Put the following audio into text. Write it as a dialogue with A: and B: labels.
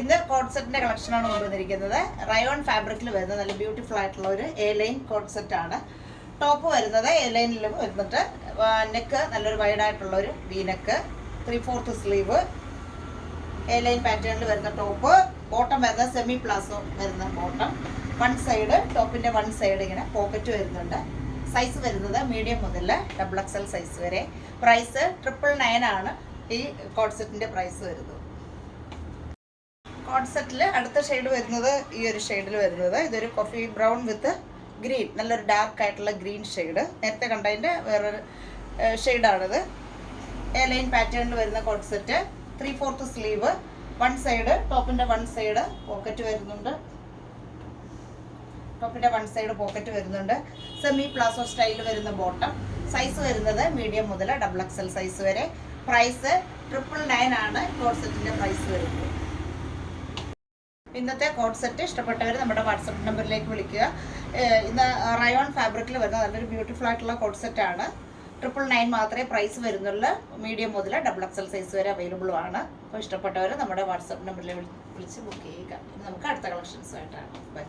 A: ഇന്ന് കോഡ് സെറ്റിന്റെ കളക്ഷനാണ് കൊണ്ടുവന്നിരിക്കുന്നത്. റയോൺ ഫാബ്രിക്കിൽ വരുന്ന നല്ല ബ്യൂട്ടിഫുൾ ആയിട്ടുള്ള ഒരു എ ലൈൻ കോഡ് സെറ്റ് ആണ്. ടോപ്പ് വരുന്നത് എ ലൈനിൽ വരുന്നിട്ട് നെക്ക് നല്ലൊരു വൈഡായിട്ടുള്ള ഒരു V neck, 3/4 sleeve, A line പാറ്റേണിൽ വരുന്ന ടോപ്പ്. ബോട്ടം വരുന്നത് സെമി പ്ലാസോ വരുന്ന ബോട്ടം. വൺ സൈഡ് ടോപ്പിന്റെ വൺ സൈഡ് ഇങ്ങനെ പോക്കറ്റ് വരുന്നുണ്ട്. സൈസ് വരുന്നത് മീഡിയം മുതൽ XXL സൈസ് വരെ. പ്രൈസ് 999 ആണ് ഈ കോഡ് സെറ്റിന്റെ പ്രൈസ് വരുന്നത്. കോഡ് സെറ്റിൽ അടുത്ത ഷെയ്ഡ് വരുന്നത് ഈ ഒരു ഷെയ്ഡിൽ വരുന്നത് ഇതൊരു കോഫി ബ്രൗൺ വിത്ത് ഗ്രീൻ, നല്ലൊരു ഡാർക്ക് ആയിട്ടുള്ള ഗ്രീൻ ഷെയ്ഡ്. നേരത്തെ കണ്ടതിൻ്റെ വേറൊരു ഷെയ്ഡാണിത്. എ ലൈൻ പാറ്റേണിൽ വരുന്ന coord set, 3/4 sleeve, one side ടോപ്പിന്റെ വൺ സൈഡ് പോക്കറ്റ് വരുന്നുണ്ട്. ടോപ്പിന്റെ വൺ സൈഡ് പോക്കറ്റ് വരുന്നുണ്ട്. സെമി പ്ലാസോ സ്റ്റൈൽ വരുന്ന ബോട്ടം. സൈസ് വരുന്നത് മീഡിയം മുതൽ XXL സൈസ് വരെ. പ്രൈസ് 999 ആണ് കോഡ് സെറ്റിന്റെ പ്രൈസ് വരുന്നത്. ഇന്നത്തെ കോഡ് സെറ്റ് ഇഷ്ടപ്പെട്ടവർ നമ്മുടെ വാട്സപ്പ് നമ്പറിലേക്ക് വിളിക്കുക. ഇന്ന് റയോൺ ഫാബ്രിക്കിൽ വരുന്ന നല്ലൊരു ബ്യൂട്ടിഫുൾ ആയിട്ടുള്ള കോഡ് സെറ്റ് ആണ്. 999 മാത്രമേ പ്രൈസ് വരുന്നുള്ളൂ. മീഡിയം മുതൽ XXL സൈസ് വരെ അവൈലബിൾ ആണ്. അപ്പോൾ ഇഷ്ടപ്പെട്ടവർ നമ്മുടെ വാട്സപ്പ് നമ്പറിൽ വിളിച്ച് ബുക്ക് ചെയ്യുക. നമുക്ക് അടുത്ത കളക്ഷൻസുമായിട്ടാണ്. ബൈ.